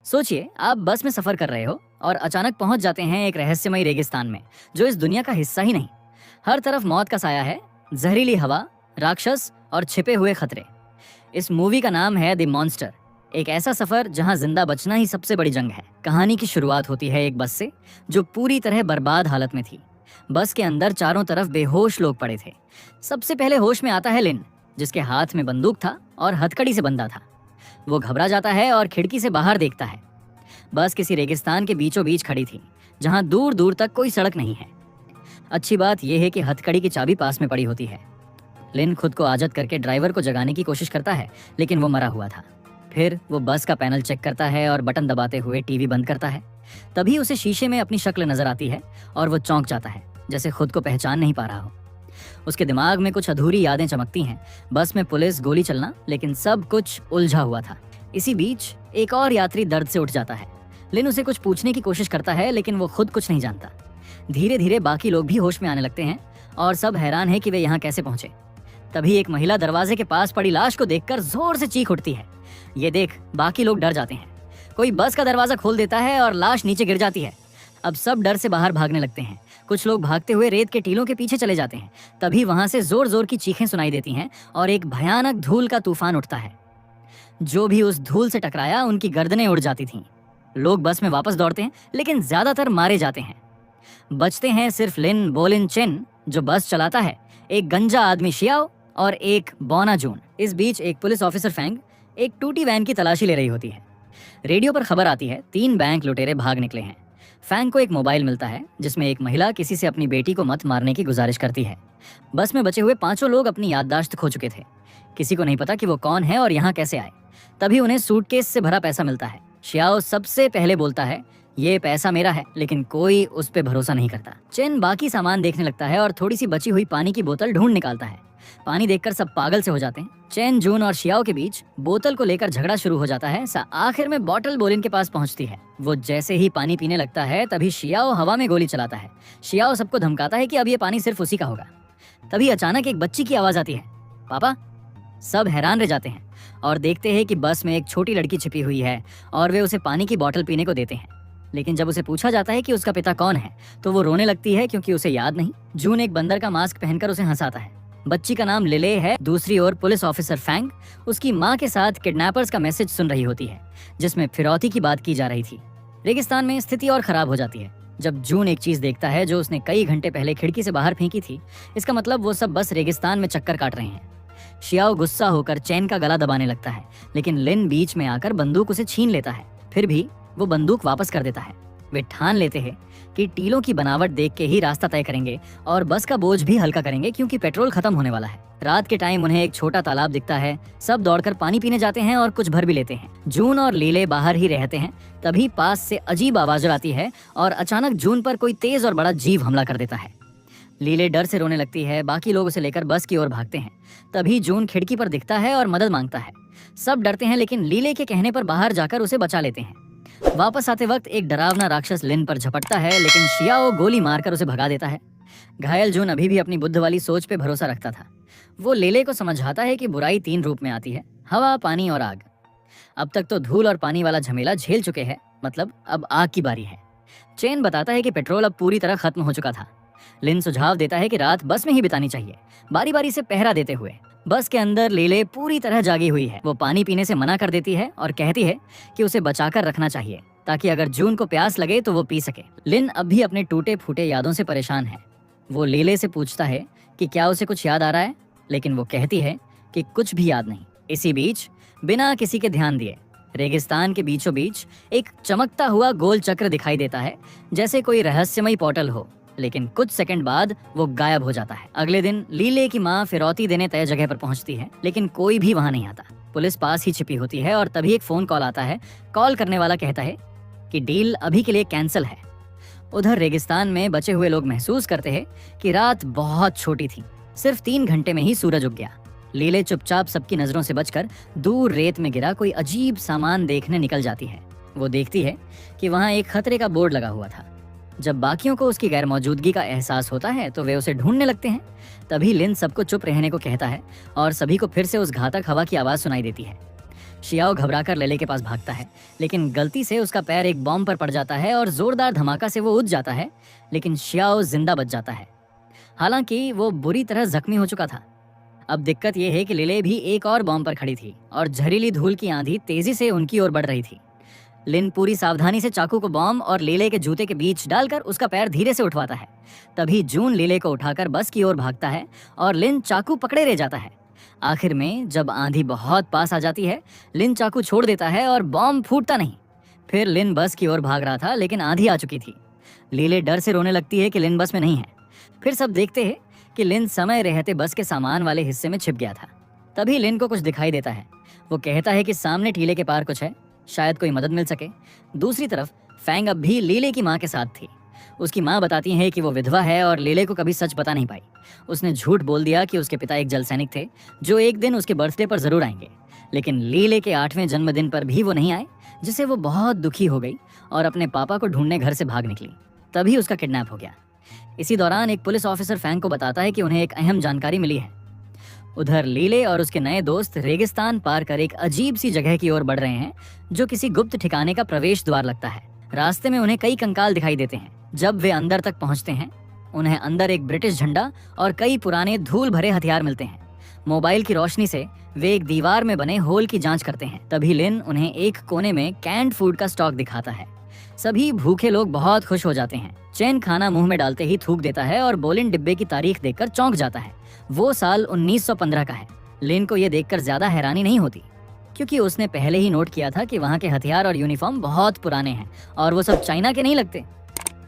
सोचिए आप बस में सफर कर रहे हो और अचानक पहुंच जाते हैं एक रहस्यमयी रेगिस्तान में जो इस दुनिया का हिस्सा ही नहीं। हर तरफ मौत का साया है, जहरीली हवा, राक्षस और छिपे हुए खतरे। इस मूवी का नाम है द मॉन्स्टर। एक ऐसा सफर जहां जिंदा बचना ही सबसे बड़ी जंग है। कहानी की शुरुआत होती है एक बस से जो पूरी तरह बर्बाद हालत में थी। बस के अंदर चारों तरफ बेहोश लोग पड़े थे। सबसे पहले होश में आता है लिन, जिसके हाथ में बंदूक था और हथकड़ी से बंधा था। वो घबरा जाता है और खिड़की से बाहर देखता है। बस किसी रेगिस्तान के बीचों बीच खड़ी थी जहां दूर दूर तक कोई सड़क नहीं है। अच्छी बात यह है कि हथकड़ी की चाबी पास में पड़ी होती है। लिन खुद को आजत करके ड्राइवर को जगाने की कोशिश करता है, लेकिन वो मरा हुआ था। फिर वो बस का पैनल चेक करता है और बटन दबाते हुए टीवी बंद करता है। तभी उसे शीशे में अपनी शक्ल नजर आती है और वो चौंक जाता है, जैसे खुद को पहचान नहीं पा रहा हो। उसके दिमाग में कुछ अधूरी यादें चमकती हैं। बस में पुलिस, गोली चलना, लेकिन सब कुछ उलझा हुआ था। इसी बीच एक और यात्री दर्द से उठ जाता है। लिन उसे कुछ पूछने की कोशिश करता है, लेकिन वो खुद कुछ नहीं जानता। धीरे धीरे बाकी लोग भी होश में आने लगते हैं और सब हैरान है कि वे यहाँ कैसे पहुंचे। तभी एक महिला दरवाजे के पास पड़ी लाश को देखकर जोर से चीख उठती है। ये देख बाकी लोग डर जाते हैं। कोई बस का दरवाजा खोल देता है और लाश नीचे गिर जाती है। अब सब डर से बाहर भागने लगते हैं। कुछ लोग भागते हुए रेत के टीलों के पीछे चले जाते हैं। तभी वहां से जोर जोर की चीखें सुनाई देती हैं और एक भयानक धूल का तूफान उठता है। जो भी उस धूल से टकराया उनकी गर्दनें उड़ जाती थीं। लोग बस में वापस दौड़ते हैं, लेकिन ज्यादातर मारे जाते हैं। बचते हैं सिर्फ लिन बोलिन चेन जो बस चलाता है, एक गंजा आदमी शियाओ और एक बौना जून। इस बीच एक पुलिस ऑफिसर फैंग एक टूटी वैन की तलाशी ले रही होती है। रेडियो पर खबर आती है 3 बैंक लुटेरे भाग निकले हैं। फैंग को एक मोबाइल मिलता है जिसमें एक महिला किसी से अपनी बेटी को मत मारने की गुजारिश करती है। बस में बचे हुए 5 लोग अपनी याददाश्त खो चुके थे। किसी को नहीं पता कि वो कौन है और यहाँ कैसे आए। तभी उन्हें सूटकेस से भरा पैसा मिलता है। शियाओ सबसे पहले बोलता है, ये पैसा मेरा है, लेकिन कोई उस पे भरोसा नहीं करता। चेन बाकी सामान देखने लगता है और थोड़ी सी बची हुई पानी की बोतल ढूंढ निकालता है। पानी देखकर सब पागल से हो जाते हैं। चेन, जून और शियाओ के बीच बोतल को लेकर झगड़ा शुरू हो जाता है। आखिर में बॉटल बोलिन के पास पहुंचती है। वो जैसे ही पानी पीने लगता है तभी शियाओ हवा में गोली चलाता है। शियाओ सबको धमकाता है कि अब ये पानी सिर्फ उसी का होगा। तभी अचानक एक बच्ची की आवाज आती है, पापा। सब हैरान रह जाते हैं और देखते हैं कि बस में एक छोटी लड़की छिपी हुई है और वे उसे पानी की बोतल पीने को देते हैं। लेकिन जब उसे पूछा जाता है कि उसका पिता कौन है तो वो रोने लगती है क्योंकि उसे याद नहीं। जून एक बंदर का मास्क पहनकर उसे हंसाता है। बच्ची का नाम लिले है। दूसरी ओर पुलिस ऑफिसर फैंग उसकी माँ के साथ किडनैपर्स का मैसेज सुन रही होती है जिसमें फिरौती की बात की जा रही थी। रेगिस्तान में स्थिति और खराब हो जाती है जब जून एक चीज देखता है जो उसने कई घंटे पहले खिड़की से बाहर फेंकी थी। इसका मतलब वो सब बस रेगिस्तान में चक्कर काट रहे हैं। शियाओ गुस्सा होकर चैन का गला दबाने लगता है, लेकिन लिन बीच में आकर बंदूक उसे छीन लेता है। फिर भी वो बंदूक वापस कर देता है। वे ठान लेते हैं कि टीलों की बनावट देख के ही रास्ता तय करेंगे और बस का बोझ भी हल्का करेंगे क्योंकि पेट्रोल खत्म होने वाला है। रात के टाइम उन्हें एक छोटा तालाब दिखता है। सब दौड़कर पानी पीने जाते हैं और कुछ भर भी लेते हैं। जून और लीले बाहर ही रहते हैं। तभी पास से अजीब आवाज आती है और अचानक जून पर कोई तेज और बड़ा जीव हमला कर देता है। लीले डर से रोने लगती है। बाकी लोग उसे लेकर बस की ओर भागते हैं। तभी जून खिड़की पर दिखता है और मदद मांगता है। सब डरते हैं, लेकिन लीले के कहने पर बाहर जाकर उसे बचा लेते हैं। वापस आते वक्त एक डरावना राक्षस लिन पर झपटता है, लेकिन शियाओ गोली मारकर उसे भगा देता है। घायल जून अभी भी अपनी बुद्ध वाली सोच पे भरोसा रखता था। वो लीले को समझाता है कि बुराई 3 रूप में आती है, हवा, पानी और आग। अब तक तो धूल और पानी वाला झमेला झेल चुके हैं, मतलब अब आग की बारी है। चेन बताता है कि पेट्रोल अब पूरी तरह खत्म हो चुका था। लिन सुझाव देता है कि रात बस में ही बितानी चाहिए, बारी बारी से पहरा देते हुए। बस के अंदर लीले पूरी तरह जागी हुई है। वो पानी पीने से मना कर देती है और कहती है कि उसे बचाकर रखना चाहिए ताकि अगर जून को प्यास लगे तो वो पी सके। लिन अब भी अपने टूटे फूटे यादों से परेशान है। वो लीले से पूछता है कि क्या उसे कुछ याद आ रहा है, लेकिन वो कहती है कि कुछ भी याद नहीं। इसी बीच बिना किसी के ध्यान दिए रेगिस्तान के बीचों बीच एक चमकता हुआ गोल चक्र दिखाई देता है, जैसे कोई रहस्यमयी पोर्टल हो, लेकिन कुछ सेकंड बाद वो गायब हो जाता है। अगले दिन लीले की माँ फिरौती देने तय जगह पर पहुंचती है, लेकिन कोई भी वहां नहीं आता। पुलिस पास ही छिपी होती है और तभी एक फोन कॉल आता है। कॉल करने वाला कहता है कि डील अभी के लिए कैंसिल है। उधर रेगिस्तान में बचे हुए लोग महसूस करते हैं कि रात बहुत छोटी थी। सिर्फ 3 घंटे में ही सूरज उग गया। लीले चुपचाप सबकी नजरों से बचकर दूर रेत में गिरा कोई अजीब सामान देखने निकल जाती है। वो देखती है कि वहां एक खतरे का बोर्ड लगा हुआ था। जब बाकियों को उसकी गैर मौजूदगी का एहसास होता है तो वे उसे ढूंढने लगते हैं। तभी लिन सबको चुप रहने को कहता है और सभी को फिर से उस घातक हवा की आवाज सुनाई देती है। शियाओ घबराकर लेले के पास भागता है, लेकिन गलती से उसका पैर एक बॉम्ब पर पड़ जाता है और जोरदार धमाका से वो उठ जाता है, लेकिन शियाओ जिंदा बच जाता है। हालांकि वो बुरी तरह जख्मी हो चुका था। अब दिक्कत ये है कि लिले भी एक और बॉम्ब पर खड़ी थी और जहरीली धूल की आंधी तेजी से उनकी ओर बढ़ रही थी। लिन पूरी सावधानी से चाकू को बॉम्ब और लीले के जूते के बीच डालकर उसका पैर धीरे से उठवाता है। तभी जून लीले को उठाकर बस की ओर भागता है और लिन चाकू पकड़े रह जाता है। आखिर में जब आंधी बहुत पास आ जाती है, लिन चाकू छोड़ देता है और बॉम्ब फूटता नहीं। फिर लिन बस की ओर भाग रहा था, लेकिन आंधी आ चुकी थी। लीले डर से रोने लगती है कि लिन बस में नहीं है। फिर सब देखते हैं कि लिन समय रहते बस के सामान वाले हिस्से में छिप गया था। तभी लिन को कुछ दिखाई देता है। वो कहता है कि सामने टीले के पार कुछ है, शायद कोई मदद मिल सके। दूसरी तरफ फैंग अब भी लीले की माँ के साथ थी। उसकी माँ बताती है कि वो विधवा है और लीले को कभी सच बता नहीं पाई। उसने झूठ बोल दिया कि उसके पिता एक जल सैनिक थे जो एक दिन उसके बर्थडे पर जरूर आएंगे, लेकिन लीले के 8वें जन्मदिन पर भी वो नहीं आए, जिससे वो बहुत दुखी हो गई और अपने पापा को ढूंढने घर से भाग निकली। तभी उसका किडनैप हो गया। इसी दौरान एक पुलिस ऑफिसर फैंग को बताता है कि उन्हें एक अहम जानकारी मिली है। उधर लीले और उसके नए दोस्त रेगिस्तान पार कर एक अजीब सी जगह की ओर बढ़ रहे हैं, जो किसी गुप्त ठिकाने का प्रवेश द्वार लगता है। रास्ते में उन्हें कई कंकाल दिखाई देते हैं। जब वे अंदर तक पहुंचते हैं, उन्हें अंदर एक ब्रिटिश झंडा और कई पुराने धूल भरे हथियार मिलते हैं। मोबाइल की रोशनी से वे एक दीवार में बने होल की जांच करते हैं। तभी लिन उन्हें एक कोने में कैंड फूड का स्टॉक दिखाता है। सभी भूखे लोग बहुत खुश हो जाते हैं। चैन खाना मुंह में डालते ही थूक देता है और बोलिन डिब्बे की तारीख देखकर चौंक जाता है। वो साल 1915 का है। लिन को यह देखकर ज्यादा हैरानी नहीं होती, क्योंकि उसने पहले ही नोट किया था कि वहाँ के हथियार और यूनिफॉर्म बहुत पुराने हैं और वो सब चाइना के नहीं लगते।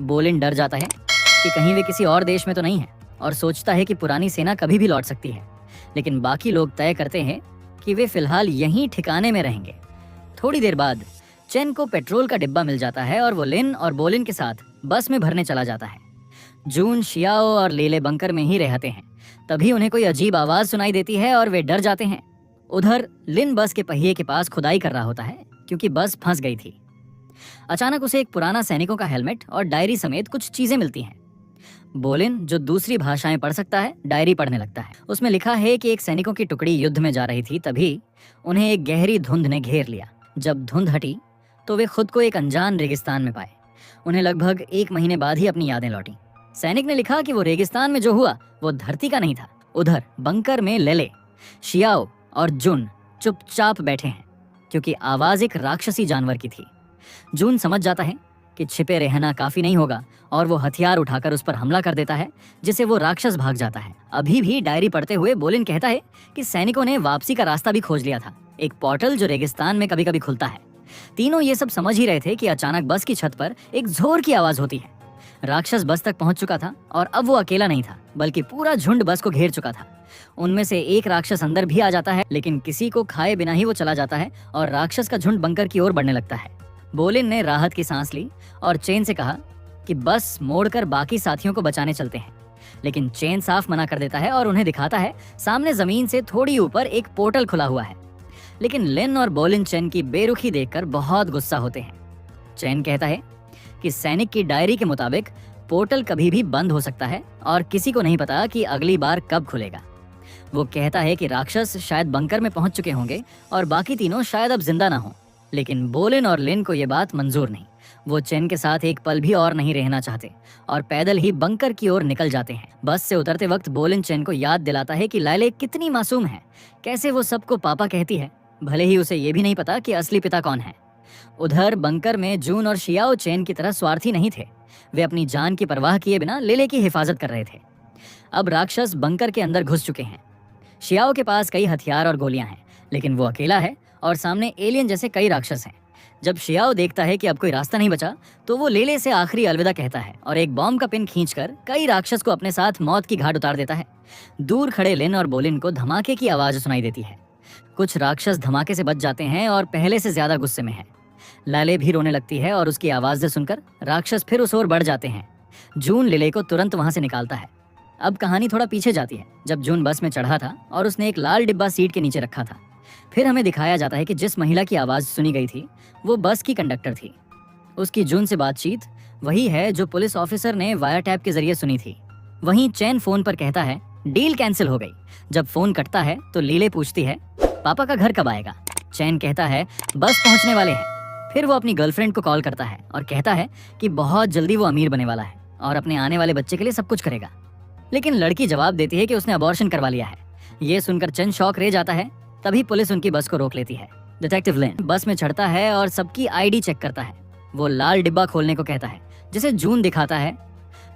बोलिन डर जाता है कि कहीं वे किसी और देश में तो नहीं है और सोचता है कि पुरानी सेना कभी भी लौट सकती है। लेकिन बाकी लोग तय करते हैं कि वे फिलहाल यहीं ठिकाने में रहेंगे। थोड़ी देर बाद चेन को पेट्रोल का डिब्बा मिल जाता है और वो लिन और बोलिन के साथ बस में भरने चला जाता है। जून, शियाओ और लीले बंकर में ही रहते हैं। तभी उन्हें कोई अजीब आवाज सुनाई देती है और वे डर जाते हैं। उधर लिन बस के पहिए के पास खुदाई कर रहा होता है, क्योंकि बस फंस गई थी। अचानक उसे एक पुराना सैनिकों का हेलमेट और डायरी समेत कुछ चीजें मिलती हैं। बोलिन, जो दूसरी भाषाएं पढ़ सकता है, डायरी पढ़ने लगता है। उसमें लिखा है कि एक सैनिकों की टुकड़ी युद्ध में जा रही थी, तभी उन्हें एक गहरी धुंध ने घेर लिया। जब धुंध हटी तो वे खुद को एक अनजान रेगिस्तान में पाए। उन्हें लगभग 1 महीने बाद ही अपनी यादें लौटी। सैनिक ने लिखा कि वो रेगिस्तान में जो हुआ वो धरती का नहीं था। उधर बंकर में लेले, शियाओ और जुन चुपचाप बैठे हैं, क्योंकि आवाज एक राक्षसी जानवर की थी। जून समझ जाता है कि छिपे रहना काफी नहीं होगा और वो हथियार उठाकर उस पर हमला कर देता है, जिससे वो राक्षस भाग जाता है। अभी भी डायरी पढ़ते हुए बोलिन कहता है कि सैनिकों ने वापसी का रास्ता भी खोज लिया था, एक पोर्टल जो रेगिस्तान में कभी कभी खुलता है। तीनों ये सब समझ ही रहे थे कि अचानक बस की छत पर एक जोर की आवाज होती है। राक्षस बस तक पहुंच चुका था और अब वो अकेला नहीं था, बल्कि पूरा झुंड बस को घेर चुका था। उनमें से एक राक्षस अंदर भी आ जाता है, लेकिन किसी को खाए बिना ही वो चला जाता है और राक्षस का झुंड बंकर की ओर बढ़ने लगता है। बोलिन ने राहत की सांस ली और चेन से कहा कि बस मोड़कर बाकी साथियों को बचाने चलते हैं, लेकिन चेन साफ मना कर देता है और उन्हें दिखाता है सामने जमीन से थोड़ी ऊपर एक पोर्टल खुला हुआ है। लेकिन लिन और बोलिन चेन की बेरुखी देखकर बहुत गुस्सा होते हैं। चेन कहता है कि सैनिक की डायरी के मुताबिक पोर्टल कभी भी बंद हो सकता है और किसी को नहीं पता कि अगली बार कब खुलेगा। वो कहता है कि राक्षस शायद बंकर में पहुंच चुके होंगे और बाकी तीनों शायद अब जिंदा ना हो। लेकिन बोलिन और लिन को ये बात मंजूर नहीं। वो चेन के साथ एक पल भी और नहीं रहना चाहते और पैदल ही बंकर की ओर निकल जाते हैं। बस से उतरते वक्त बोलिन चेन को याद दिलाता है कि लाइले कितनी मासूम है, कैसे वो सबको पापा कहती है, भले ही उसे ये भी नहीं पता कि असली पिता कौन है। उधर बंकर में जून और शियाओ चेन की तरह स्वार्थी नहीं थे। वे अपनी जान की परवाह किए बिना लेले की हिफाजत कर रहे थे। अब राक्षस बंकर के अंदर घुस चुके हैं। शियाओ के पास कई हथियार और गोलियां हैं, लेकिन वो अकेला है और सामने एलियन जैसे कई राक्षस हैं। जब शियाओ देखता है कि अब कोई रास्ता नहीं बचा, तो वो लेले से आखिरी अलविदा कहता है और एक बॉम्ब का पिन खींचकर कई राक्षस को अपने साथ मौत की घाट उतार देता है। दूर खड़े लिन और बोलिन को धमाके की आवाज सुनाई देती है। कुछ राक्षस धमाके से बच जाते हैं और पहले से ज्यादा गुस्से में है। लाले भी रोने लगती है और उसकी आवाज़ें सुनकर राक्षस फिर उस ओर बढ़ जाते हैं। जून लिले को तुरंत वहां से निकालता है। अब कहानी थोड़ा पीछे जाती है, जब जून बस में चढ़ा था और उसने एक लाल डिब्बा सीट के नीचे रखा था। फिर हमें दिखाया जाता है कि जिस महिला की आवाज़ सुनी गई थी वो बस की कंडक्टर थी। उसकी जून से बातचीत वही है जो पुलिस ऑफिसर ने वायर टैप के जरिए सुनी थी। वहीं चैन फोन पर कहता है डील कैंसिल हो गई। जब फोन कटता है तो लीले पूछती है पापा का घर कब आएगा। चैन कहता है बस पहुंचने वाले हैं। फिर वो अपनी गर्लफ्रेंड को कॉल करता है और कहता है कि बहुत जल्दी वो अमीर बनने वाला है और अपने आने वाले बच्चे के लिए सब कुछ करेगा। लेकिन लड़की जवाब देती है कि उसने अबॉर्शन करवा लिया है। ये सुनकर चैन शॉक रह जाता है। तभी पुलिस उनकी बस को रोक लेती है। डिटेक्टिव लिन बस में चढ़ता है और सबकी आईडी चेक करता है। वो लाल डिब्बा खोलने को कहता है जिसे जून दिखाता है,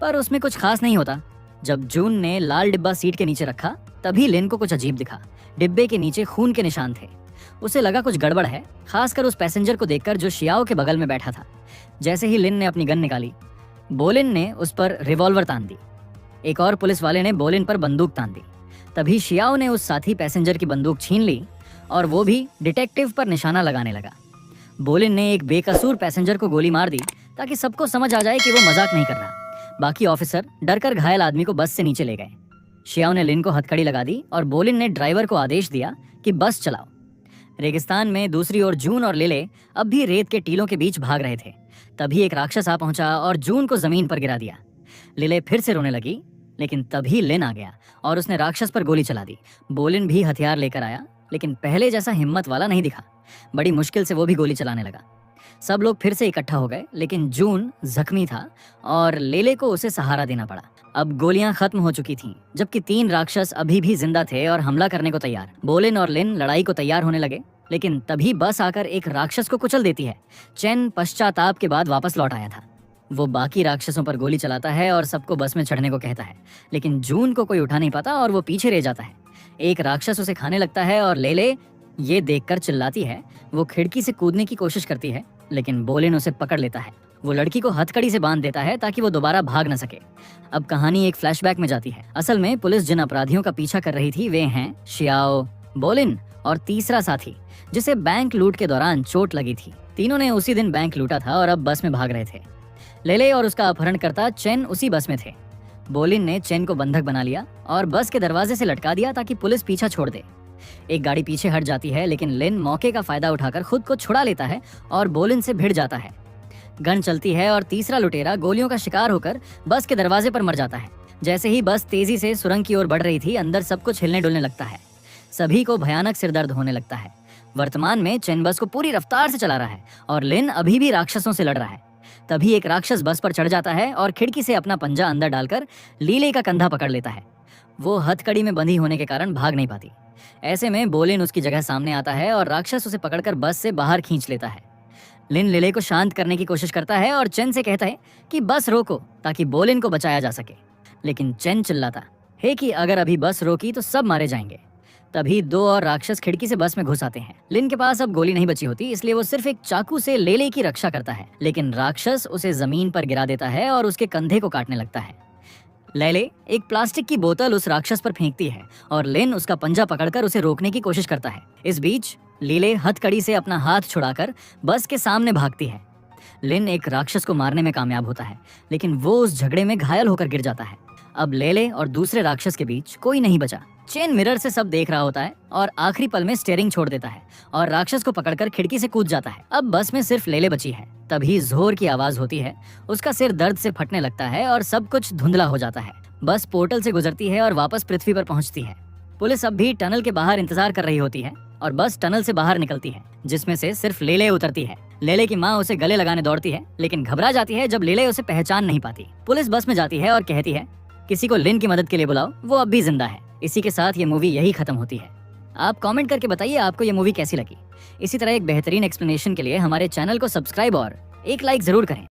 पर उसमें कुछ खास नहीं होता। जब जून ने लाल डिब्बा सीट के नीचे रखा तभी लिन को कुछ अजीब दिखा। डिब्बे के नीचे खून के निशान थे। उसे लगा कुछ गड़बड़ है, खासकर उस पैसेंजर को देखकर जो शियाओ के बगल में बैठा था। जैसे ही लिन ने अपनी गन निकाली, बोलिन ने उस पर रिवॉल्वर तान दी। एक और पुलिस वाले ने बोलिन पर बंदूक तान दी। तभी शियाओ ने उस साथी पैसेंजर की बंदूक छीन ली और वो भी डिटेक्टिव पर निशाना लगाने लगा। बोलिन ने एक बेकसूर पैसेंजर को गोली मार दी ताकि सबको समझ आ जाए कि वो मजाक नहीं कर रहा। बाकी ऑफिसर डरकर घायल आदमी को बस से नीचे ले गए। शियाओ ने लिन को हथकड़ी लगा दी और बोलिन ने ड्राइवर को आदेश दिया कि बस चलाओ। रेगिस्तान में दूसरी ओर जून और लिले अब भी रेत के टीलों के बीच भाग रहे थे। तभी एक राक्षस आ पहुंचा और जून को जमीन पर गिरा दिया। लिले फिर से रोने लगी, लेकिन तभी लिन आ गया और उसने राक्षस पर गोली चला दी। बोलिन भी हथियार लेकर आया, लेकिन पहले जैसा हिम्मत वाला नहीं दिखा। बड़ी मुश्किल से वो भी गोली चलाने लगा। सब लोग फिर से इकट्ठा हो गए, लेकिन जून जख्मी था और लेले को उसे सहारा देना पड़ा। अब गोलियां खत्म हो चुकी थीं, जबकि 3 राक्षस अभी भी जिंदा थे और हमला करने को तैयार। बोलिन और लिन लड़ाई को तैयार होने लगे, लेकिन तभी बस आकर एक राक्षस को कुचल देती है। चैन पश्चाताप के बाद वापस लौट आया था। वो बाकी राक्षसों पर गोली चलाता है और सबको बस में चढ़ने को कहता है, लेकिन जून को कोई उठा नहीं पाता और वो पीछे रह जाता है। एक राक्षस उसे खाने लगता है और लेले ये देखकर चिल्लाती है। वो खिड़की से कूदने की कोशिश करती है, लेकिन बोलिन उसे पकड़ लेता है। वो लड़की को हथकड़ी से बांध देता है ताकि वो दोबारा भाग न सके। अब कहानी एक फ्लैशबैक में जाती है। असल में पुलिस जिन अपराधियों का पीछा कर रही थी वे हैं शियाओ, बोलिन और तीसरा साथी जिसे बैंक लूट के दौरान चोट लगी थी। तीनों ने उसी दिन बैंक लूटा था और अब बस में भाग रहे थे। लेले और उसका अपहरणकर्ता चेन उसी बस में थे। बोलिन ने चेन को बंधक बना लिया और बस के दरवाजे से लटका दिया ताकि पुलिस पीछा छोड़ दे। एक गाड़ी पीछे हट जाती है, लेकिन लिन मौके का फायदा उठाकर खुद को छुड़ा लेता है और बोलिन से भिड़ जाता है। गन चलती है और तीसरा लुटेरा गोलियों का शिकार होकर बस के दरवाजे पर मर जाता है। जैसे ही बस तेजी से सुरंग की ओर बढ़ रही थी, अंदर सब कुछ हिलने डुलने लगता है। सभी को भयानक सिरदर्द होने लगता है। वर्तमान में चेन बस को पूरी रफ्तार से चला रहा है और लिन अभी भी राक्षसों से लड़ रहा है। तभी एक राक्षस बस पर चढ़ जाता है और खिड़की से अपना पंजा अंदर डालकर लीले का कंधा पकड़ लेता है। वो हथकड़ी में बंधी होने के कारण भाग नहीं पाती। ऐसे में बोलिन उसकी जगह सामने आता है और राक्षस उसे पकड़कर बस से बाहर खींच लेता है। लिन लिले को शांत करने की कोशिश करता है और चेन से कहता है कि बस रोको ताकि बोलिन को बचाया जा सके, लेकिन चेन चिल्लाता है कि अगर अभी बस रोकी तो सब मारे जाएंगे। तभी 2 और राक्षस खिड़की से बस में घुस आते हैं। लिन के पास अब गोली नहीं बची होती, इसलिए वो सिर्फ एक चाकू से लेले की रक्षा करता है, लेकिन राक्षस उसे जमीन पर गिरा देता है और उसके कंधे को काटने लगता है। लेले एक प्लास्टिक की बोतल उस राक्षस पर फेंकती है और लिन उसका पंजा पकड़कर उसे रोकने की कोशिश करता है। इस बीच लीले हथकड़ी से अपना हाथ छुड़ाकर बस के सामने भागती है। लिन एक राक्षस को मारने में कामयाब होता है, लेकिन वो उस झगड़े में घायल होकर गिर जाता है। अब लेले और दूसरे राक्षस के बीच कोई नहीं बचा। चेन मिरर से सब देख रहा होता है और आखिरी पल में स्टीयरिंग छोड़ देता है और राक्षस को पकड़कर खिड़की से कूद जाता है। अब बस में सिर्फ लेले बची है। तभी जोर की आवाज होती है। उसका सिर दर्द से फटने लगता है और सब कुछ धुंधला हो जाता है। बस पोर्टल से गुजरती है और वापस पृथ्वी पर पहुंचती है। पुलिस अब भी टनल के बाहर इंतजार कर रही होती है और बस टनल से बाहर निकलती है, जिसमें से सिर्फ लेले उतरती है। लेले की माँ उसे गले लगाने दौड़ती है, लेकिन घबरा जाती है जब लेले उसे पहचान नहीं पाती। पुलिस बस में जाती है और कहती है किसी को लिन की मदद के लिए बुलाओ, वो अब भी जिंदा है। इसी के साथ ये मूवी यही खत्म होती है। आप कमेंट करके बताइए आपको ये मूवी कैसी लगी। इसी तरह एक बेहतरीन एक्सप्लेनेशन के लिए हमारे चैनल को सब्सक्राइब और एक लाइक जरूर करें।